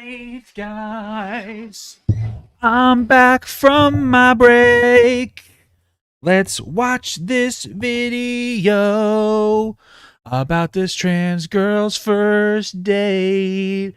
Alright, guys. I'm back from my break. Let's watch this video about this trans girl's first date.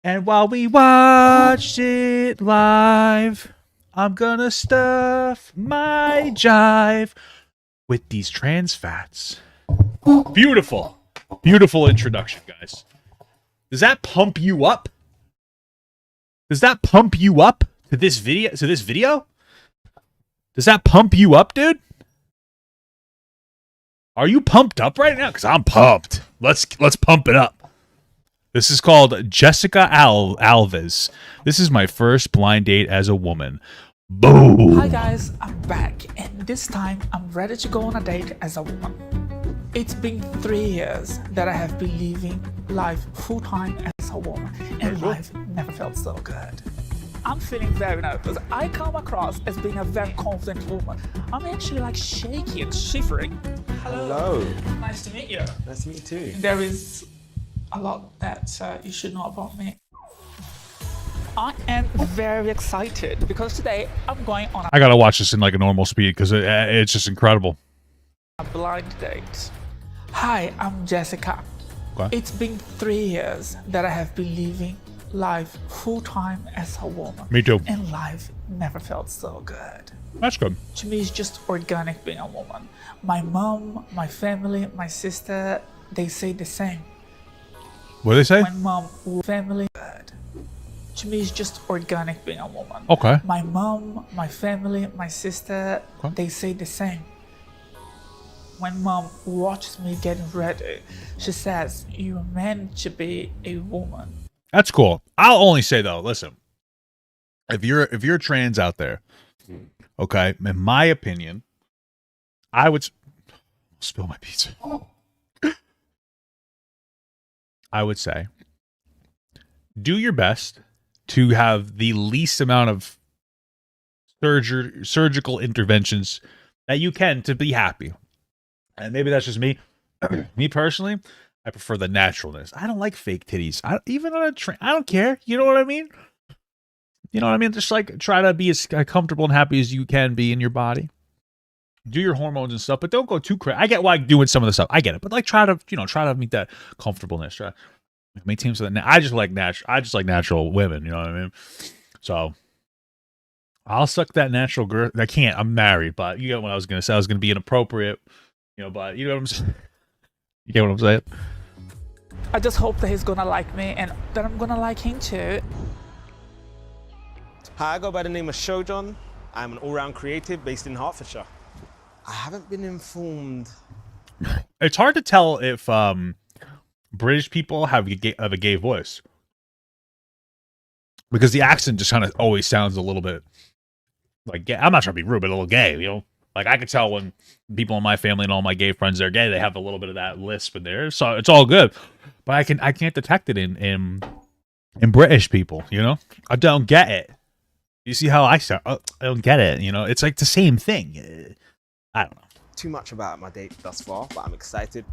And while we watched it live, I'm gonna stuff my jive with these trans fats. Beautiful. Beautiful introduction, guys. Does that pump you up? Does that pump you up to this video? Does that pump you up, dude? Are you pumped up right now? Because I'm pumped. Let's pump it up. This is called Jessica Alves. This is my first blind date as a woman. Boom. Hi guys, I'm back, and this time I'm ready to go on a date as a woman. It's been 3 years that I have been living life full-time as a woman, and life never felt so good. I'm feeling very nervous. I come across as being a very confident woman. I'm actually like shaky and shivering. Hello. Nice to meet you. Nice to meet you too. There is a lot that you should know about me. I am very excited because today I'm going on I gotta watch this in like a normal speed because it's just incredible. a blind date. Hi, I'm Jessica. Okay. It's been 3 years that I have been living life full-time as a woman. Me too. And life never felt so good. That's good. To me, it's just organic being a woman. My mom, my family, my sister, they say the same. What do they say? My mom, family, good. To me, it's just organic being a woman. Okay. My mom, my family, my sister, Okay. they say the same. When mom watches me getting ready, she says, "You're meant to be a woman." That's cool. I'll only say though, listen, if you're trans out there, okay, in my opinion, I would spill my pizza. I would say, do your best to have the least amount of surgical interventions that you can to be happy. And maybe that's just me. Me personally, I prefer the naturalness. I don't like fake titties. Even on a train, I don't care. You know what I mean? You know what I mean? Just like try to be as comfortable and happy as you can be in your body. Do your hormones and stuff, but don't go too crazy. I get why doing some of the stuff. I get it, but like try to meet that comfortableness. Try maintain some of that. I just like natural women. You know what I mean? So I'll suck that natural girl. I can't. I'm married, but you get what I was gonna say. I was gonna be inappropriate. You know, but you know what I'm saying. You get what I'm saying? I just hope that he's gonna like me and that I'm gonna like him too. Hi, I go by the name of Shojon. I'm an all-round creative based in Hertfordshire. I haven't been informed. It's hard to tell if British people have a gay voice because the accent just kind of always sounds a little bit like gay. I'm not trying to be rude, but a little gay, you know. Like I could tell when people in my family and all my gay friends are gay, they have a little bit of that lisp in there, so it's all good. But I can't detect it in British people, you know. I don't get it. You see how I sound? I don't get it. You know, it's like the same thing. I don't know. Too much about my date thus far, but I'm excited.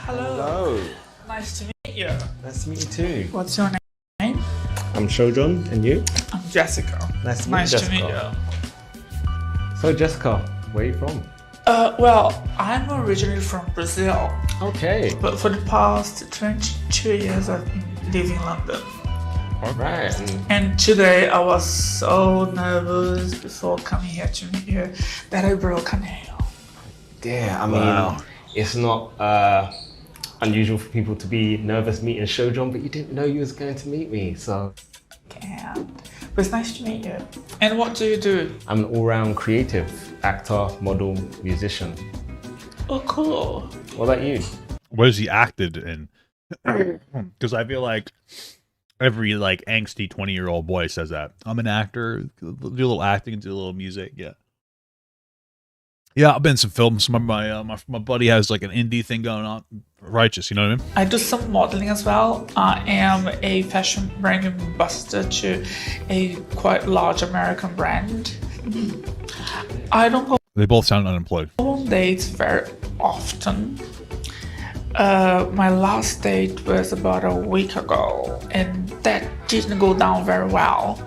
Hello. Nice to meet you. Nice to meet you too. What's your name? I'm Shojon, and you? I'm Jessica. Nice to meet you, Nice to meet Jessica. you. So Jessica, where are you from? Well, I'm originally from Brazil, Okay. but for the past 22 years I've been living in London. Right. And today I was so nervous before coming here to meet you that I broke a nail. Yeah, I mean, it's not unusual for people to be nervous meeting Shojon, but you didn't know you was going to meet me, so. But it's nice to meet you. And what do you do? I'm an all-round creative, actor, model, musician. Oh, cool. What about you? What has he acted in? Because I feel like every like angsty 20-year-old boy says that. I'm an actor. Do a little acting, do a little music. Yeah, I've been in some films. My buddy has like an indie thing going on. Righteous, you know what I mean? I do some modeling as well. I am a fashion brand ambassador to a quite large American brand. I don't go They both sound unemployed. on dates very often, My last date was about a week ago, and that didn't go down very well.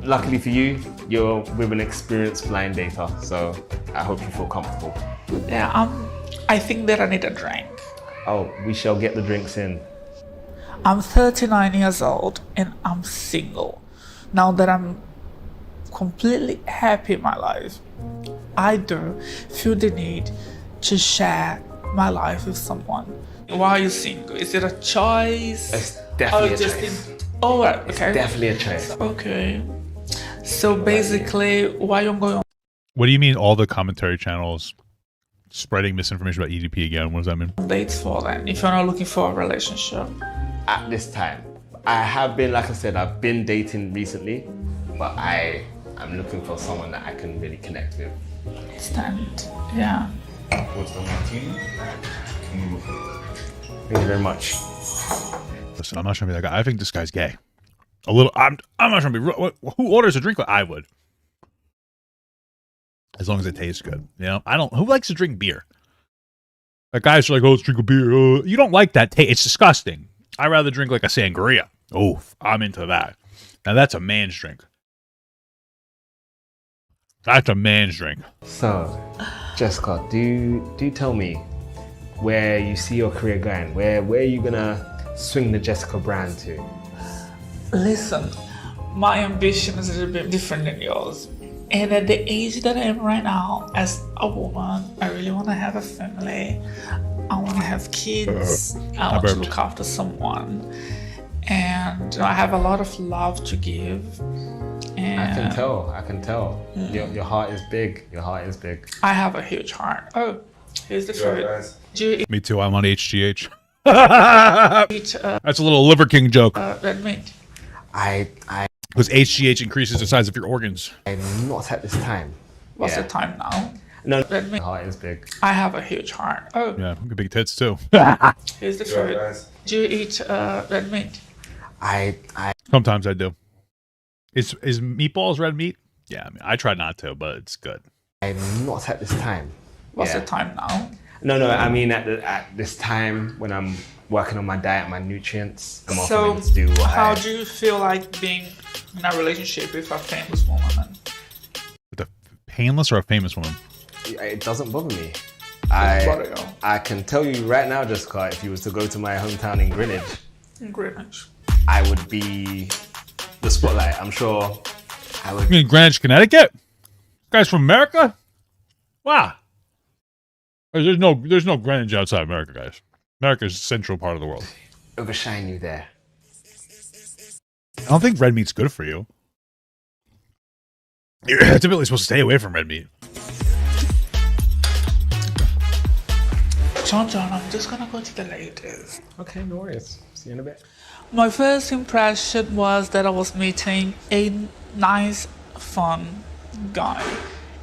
Luckily for you, you're with an experienced blind dater, so I hope you feel comfortable. Yeah, I think that I need a drink. Oh, we shall get the drinks in. I'm 39 years old and I'm single. Now that I'm completely happy in my life, I do feel the need to share my life with someone. Why are you single? Is it a choice? It's definitely a just choice. Oh, right, okay. It's definitely a choice. Okay. So basically, why you're going What do you mean all the commentary channels spreading misinformation about EDP again? What does that mean? on dates for then if you're not looking for a relationship? At this time, I have been, like I said, I've been dating recently, but I'm looking for someone that I can really connect with. Stand. Yeah. What's the martini? Thank you very much. Listen, I'm not trying to be that guy. I think this guy's gay. A little. I'm not trying to be. Who orders a drink? I would. As long as it tastes good. You know, I don't. Who likes to drink beer? Like guys are like, oh, let's drink a beer. You don't like that taste. It's disgusting. I'd rather drink like a sangria. Oh, I'm into that. Now that's a man's drink. That's a man's drink. So, Jessica, do tell me where you see your career going. Where are you gonna swing the Jessica brand to? Listen, my ambition is a little bit different than yours. And at the age that I am right now, as a woman, I really want to have a family. I want to have kids. I want to look after someone. And I have a lot of love to give. And I can tell. Your heart is big. Your heart is big. I have a huge heart. Oh, here's the fruit. Do you Me too. I'm on HGH. eat That's a little Liver King joke. red meat? Because HGH increases the size of your organs. I'm not at this time. What's Yeah. the time now? No, Red meat. your heart is big. I have a huge heart. Oh, Yeah, big tits too. here's the fruit. Do you eat red meat? Sometimes I do. Is meatballs red meat? Yeah, I mean, I try not to, but it's good. I'm not at this time. What's Yeah. the time now? No. I mean at this time when I'm working on my diet, my nutrients. I'm also So, able to do what how do you feel like being in a relationship with a famous woman? With a painless or a famous woman? It doesn't bother me. bother you? I can tell you right now, Jessica, if you was to go to my hometown in Greenwich, In Greenwich. I would be the spotlight. I'm sure I would. You mean Greenwich, Connecticut? Guys from America? Wow. There's no Greenwich outside America, guys. America's the central part of the world. Overshine you there. I don't think red meat's good for you. You're typically supposed to stay away from red meat. John, I'm just gonna go to the ladies. Okay, no worries. See you in a bit. My first impression was that I was meeting a nice, fun guy.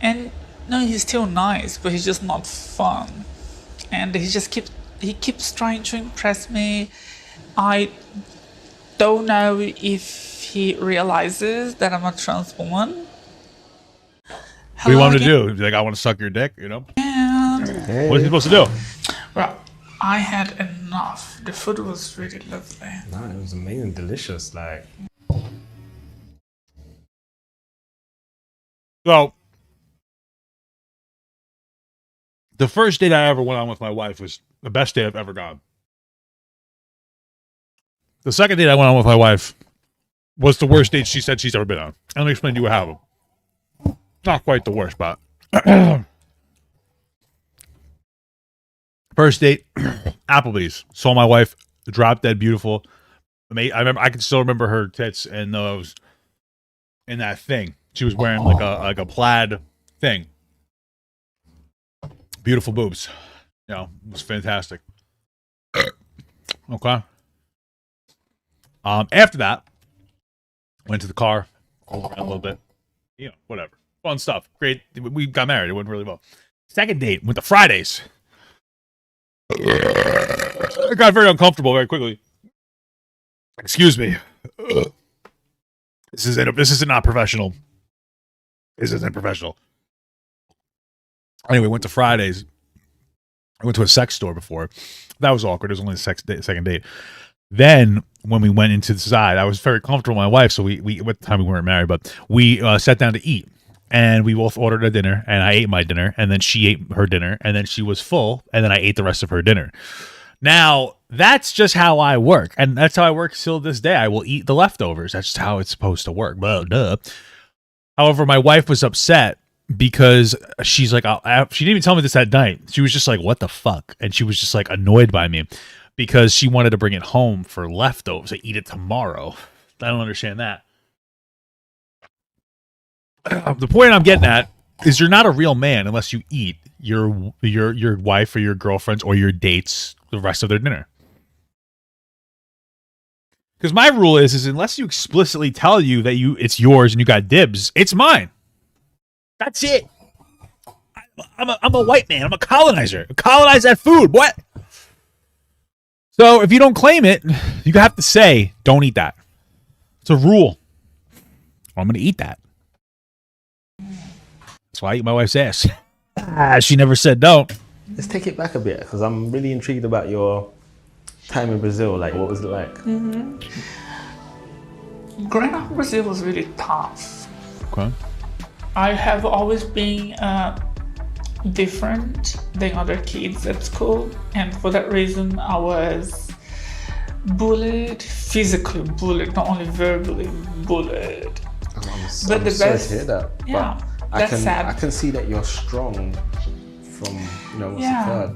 And no, he's still nice, but he's just not fun. And he keeps trying to impress me. I don't know if he realizes that I'm a trans woman. What do you want him to do? He's like, I want to suck your dick, you know? What is he supposed to do? Well, I had enough. The food was really lovely. No, it was amazing, delicious. Like, So, the first date I ever went on with my wife was the best date I've ever gone. The second date I went on with my wife was the worst date she said she's ever been on. And let me explain to you what happened. Not quite the worst, but first date, Applebee's. Saw my wife, drop dead beautiful. I can still remember her tits and those in that thing. She was wearing like a plaid thing. Beautiful boobs. You know, it was fantastic. Okay. After that, went to the car, rolled around a little bit. You know, whatever. Fun stuff. Great. We got married. It went really well. Second date went to Fridays. I got very uncomfortable very quickly. Excuse me. This is not professional. This isn't professional. Anyway, went to Fridays. I went to a sex store before. That was awkward. It was only the second date. Then when we went into the side, I was very comfortable with my wife. So we at the time we weren't married, but we sat down to eat. And we both ordered a dinner, and I ate my dinner, and then she ate her dinner, and then she was full, and then I ate the rest of her dinner. Now, that's just how I work, and that's how I work still this day. I will eat the leftovers. That's just how it's supposed to work. Well, duh. However, my wife was upset because she's like, she didn't even tell me this that night. She was just like, what the fuck? And she was just like annoyed by me because she wanted to bring it home for leftovers. I eat it tomorrow. I don't understand that. The point I'm getting at is you're not a real man unless you eat your wife or your girlfriend's or your dates the rest of their dinner. Because my rule is unless you explicitly tell you that it's yours and you got dibs, it's mine. That's it. I'm a white man. I'm a colonizer. I colonize that food. What? So if you don't claim it, you have to say, don't eat that. It's a rule. I'm going to eat that. That's why I eat my wife's ass. She never said don't. Let's take it back a bit because I'm really intrigued about your time in Brazil. Like, what was it like? Growing up in Brazil was really tough. Okay. I have always been different than other kids at school, and for that reason I was bullied, physically bullied, not only verbally bullied. I'm sorry to hear that. Yeah, but that's sad. I can see that you're strong from what's occurred.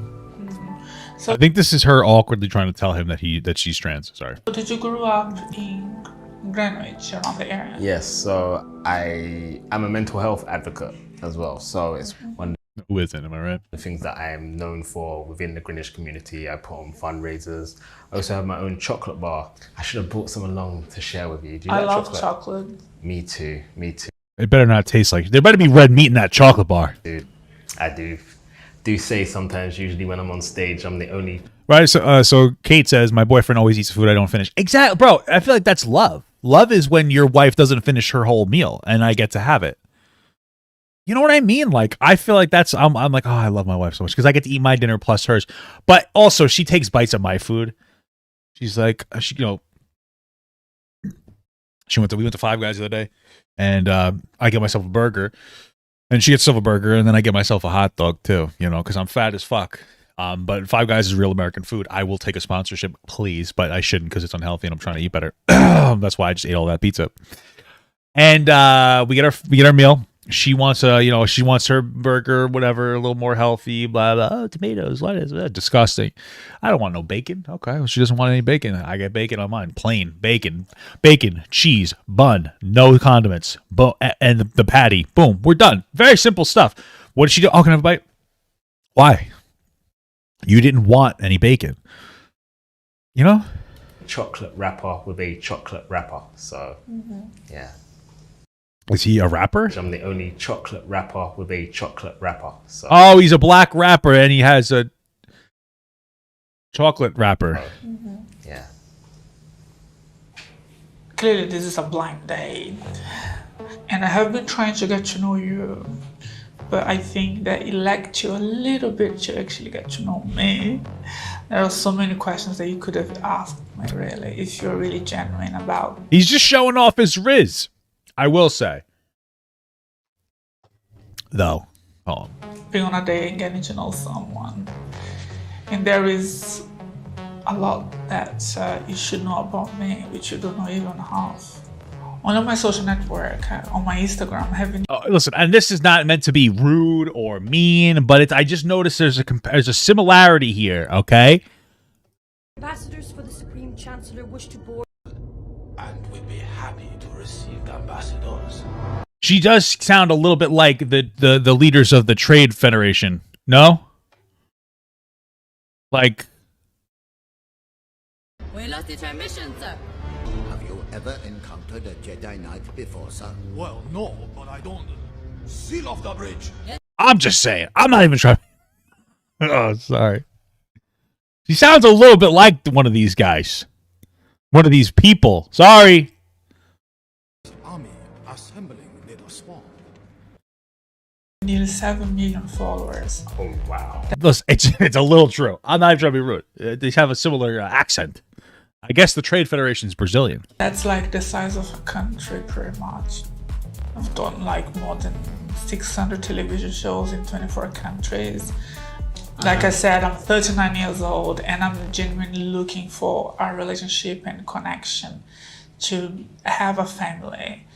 I think this is her awkwardly trying to tell him that she's trans. Sorry. So did you grow up in Greenwich, around the area? Yes, so I'm a mental health advocate as well. So it's one Who isn't? Am I right? of the things that I am known for within the Greenwich community. I put on fundraisers. I also have my own chocolate bar. I should have brought some along to share with you. Do you I like love chocolate. Me too. It better not taste like. There better be red meat in that chocolate bar. Dude, I do say sometimes, usually when I'm on stage, I'm the only. Right. So Kate says my boyfriend always eats food I don't finish. Exactly, bro. I feel like that's love. Love is when your wife doesn't finish her whole meal and I get to have it. You know what I mean? Like, I feel like that's, I'm like, oh, I love my wife so much because I get to eat my dinner plus hers. But also, she takes bites of my food. She's like, we went to Five Guys the other day, and I get myself a burger, and she gets herself a burger, and then I get myself a hot dog too, because I'm fat as fuck. But Five Guys is real American food. I will take a sponsorship, please, but I shouldn't because it's unhealthy and I'm trying to eat better. That's why I just ate all that pizza. And we get our meal. She wants she wants her burger, whatever, a little more healthy, blah blah. Oh, tomatoes, lettuce, disgusting. I don't want no bacon. Okay, well, she doesn't want any bacon. I get bacon on mine, plain bacon, cheese, bun, no condiments, and the patty. Boom, we're done. Very simple stuff. What did she do? Oh, can I have a bite? Why? You didn't want any bacon. Chocolate wrapper with a chocolate wrapper. So, yeah. Is he a rapper? I'm the only chocolate wrapper with a chocolate wrapper. So. Oh, he's a black rapper and he has a chocolate wrapper. Yeah. Clearly, this is a blind date, and I have been trying to get to know you, but I think that it lacked you a little bit to actually get to know me. There are so many questions that you could have asked me, really, if you're really genuine about. He's just showing off his riz, I will say. Though, being on a date and getting to know someone, and there is a lot that you should know about me, which you don't know even half. On my social network, on my Instagram, having. Listen, and this is not meant to be rude or mean, but I just noticed there's a similarity here. Okay. Ambassadors for the Supreme Chancellor wish to board. And we'd be happy to receive the ambassadors. She does sound a little bit like the leaders of the Trade Federation. No? Like. We lost the transmission, sir. Have you ever encountered a Jedi Knight before, sir? Well, no, but I don't. Seal off the bridge. I'm just saying. I'm not even trying. Oh, sorry. She sounds a little bit like one of these guys. One of these people. Sorry. Army assembling near the swamp. nearly 7 million followers. Oh wow. Listen, it's a little true. I'm not even trying to be rude. They have a similar accent. I guess the Trade Federation is Brazilian. That's like the size of a country, pretty much. I've done like more than 600 television shows in 24 countries. Like I said, I'm 39 years old and I'm genuinely looking for a relationship and connection to have a family.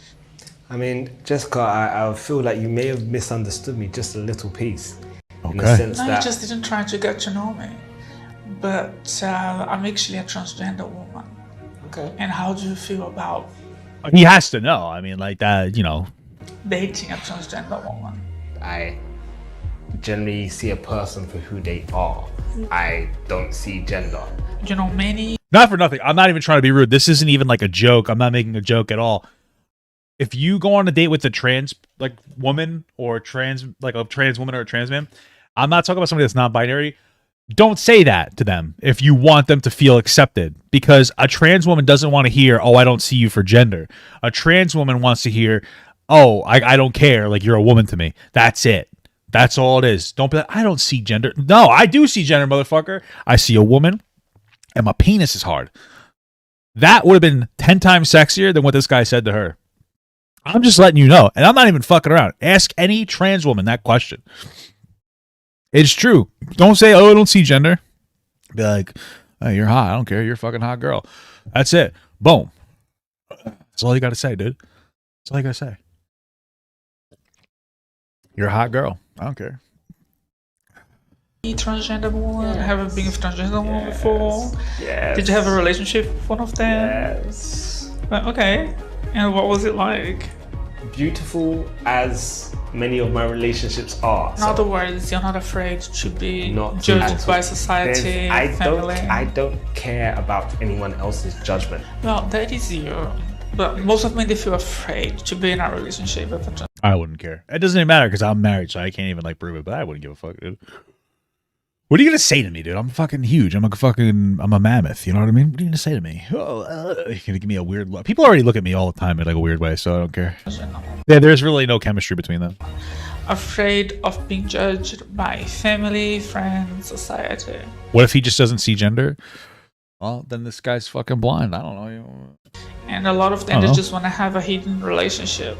I mean, Jessica, I feel like you may have misunderstood me just a little piece. In the Okay. sense No, you that just didn't try to get to know me. But I'm actually a transgender woman. okay. And how do you feel about He has to know. I mean, like that, dating a transgender woman? I generally see a person for who they are. I don't see gender. You know, many Not for nothing. I'm not even trying to be rude. This isn't even like a joke. I'm not making a joke at all. If you go on a date with a trans woman or a trans woman or a trans man, I'm not talking about somebody that's non-binary. Don't say that to them if you want them to feel accepted, because a trans woman doesn't want to hear, "Oh, I don't see you for gender." A trans woman wants to hear, "Oh, I don't care. Like, you're a woman to me." That's it. That's all it is. Don't be like, "I don't see gender." No, I do see gender, motherfucker. I see a woman and my penis is hard. That would have been 10 times sexier than what this guy said to her. I'm just letting you know. And I'm not even fucking around. Ask any trans woman that question. It's true. Don't say, "Oh, I don't see gender." Be like, "Hey, you're hot. I don't care. You're a fucking hot girl." That's it. Boom. That's all you got to say, dude. That's all you got to say. You're a hot girl. I don't care. transgender woman? Have you been with transgender woman before? Yes. Did you have a relationship with one of them? Yes. Okay. And what was it like? Beautiful as many of my relationships are. In other words, you're not afraid to be Not judged at by all. society, I family. don't care about anyone else's judgment. Well, that is you. But most of men, they feel afraid to be in a relationship with a trans. I wouldn't care. It doesn't even matter because I'm married, so I can't even like prove it. But I wouldn't give a fuck, dude. What are you gonna say to me, dude? I'm fucking huge. I'm a mammoth. You know what I mean? What are you gonna say to me? Oh, you're gonna give me a weird look. People already look at me all the time in like a weird way, so I don't care. Yeah, there's really no chemistry between them. Afraid of being judged by family, friends, society. What if he just doesn't see gender? Well, then this guy's fucking blind. I don't know. And a lot of them, they Uh-huh. just want to have a hidden relationship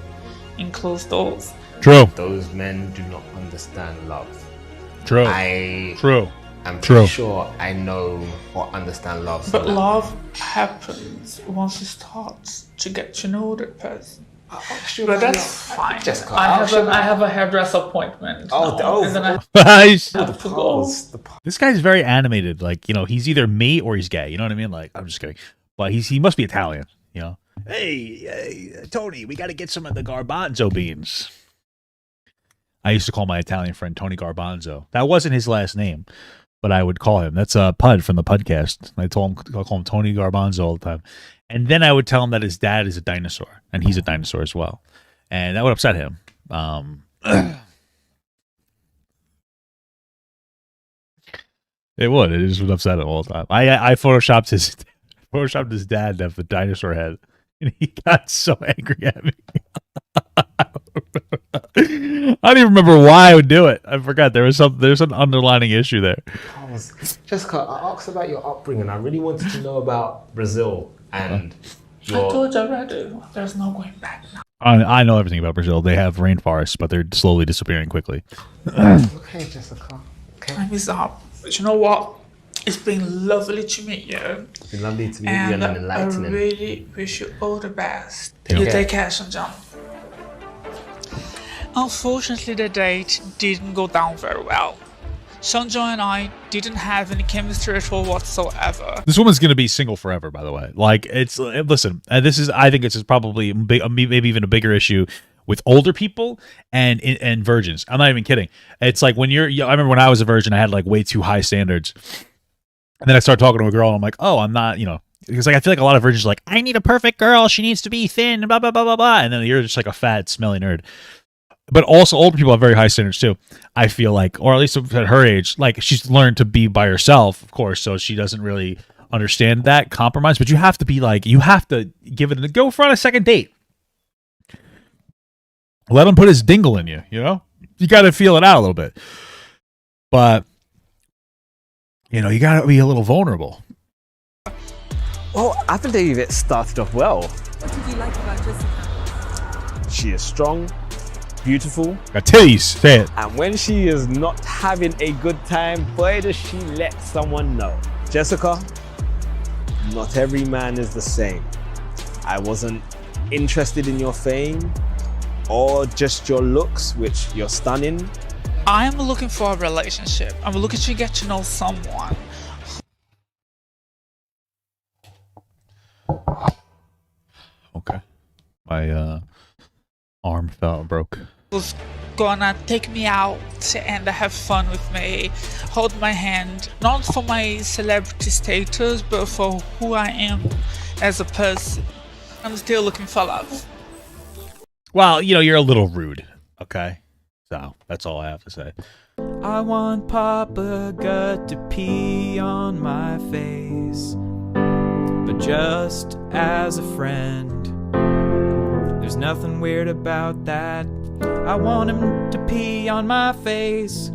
in closed doors. True. Those men do not understand love. True. True. I'm True. pretty sure I know or understand love. so But that- love happens once you start to get to know that person. But that's fine. Jessica, I have a hairdresser appointment. Oh, now, and then I Nice. have to go. Pause. This guy's very animated. Like, he's either me or he's gay. You know what I mean? Like, I'm just kidding. But he must be Italian, Hey, Tony, we got to get some of the garbanzo beans. I used to call my Italian friend Tony Garbanzo. That wasn't his last name, but I would call him. That's Pud from the podcast. I call him Tony Garbanzo all the time. And then I would tell him that his dad is a dinosaur, and he's a dinosaur as well. And that would upset him. It would. It just would upset him all the time. I photoshopped his dad to have the dinosaur head, and he got so angry at me. I don't even remember why I would do it. I forgot. There's an underlining issue there. Jessica, I asked about your upbringing. I really wanted to know about Brazil and I told you already. There's no going back now. I know everything about Brazil. They have rainforests, but they're slowly disappearing quickly. Okay, Jessica. Okay. Time is up. But you know what? It's been lovely to meet you. It's been lovely to meet you And and I enlightening. really wish you all the best. Take You care. take care, Shanjan. Unfortunately, the date didn't go down very well. Shanjo and I didn't have any chemistry at all whatsoever. This woman's gonna be single forever, by the way. Like, listen. I think it's probably maybe even a bigger issue with older people and virgins. I'm not even kidding. It's like when I remember when I was a virgin, I had like way too high standards, and then I started talking to a girl, and I'm like, oh, I'm not, because like I feel like a lot of virgins are like, I need a perfect girl. She needs to be thin, blah blah blah blah blah, and then you're just like a fat, smelly nerd. But also older people have very high standards too, I feel like, or at least at her age, like she's learned to be by herself, of course, so she doesn't really understand that compromise. But you have to be like, you have to give it go for on a second date. Let him put his dingle in you, you got to feel it out a little bit. But you know, you got to be a little vulnerable. Well, I believe it started off well. What did you like about Jessica? She is strong, beautiful, Got titties. Say it. and when she is not having a good time, boy, does she let someone know. Jessica, not every man is the same. I wasn't interested in your fame or just your looks, which you're stunning. I'm looking for a relationship. I'm looking to get to know someone. Okay. My arm broke. Who's gonna take me out and have fun with me, hold my hand, not for my celebrity status, but for who I am as a person. I'm still looking for love. Well, you know, you're a little rude. Okay. So that's all I have to say. I want Papa God to pee on my face, but just as a friend. There's nothing weird about that. I want him to pee on my face.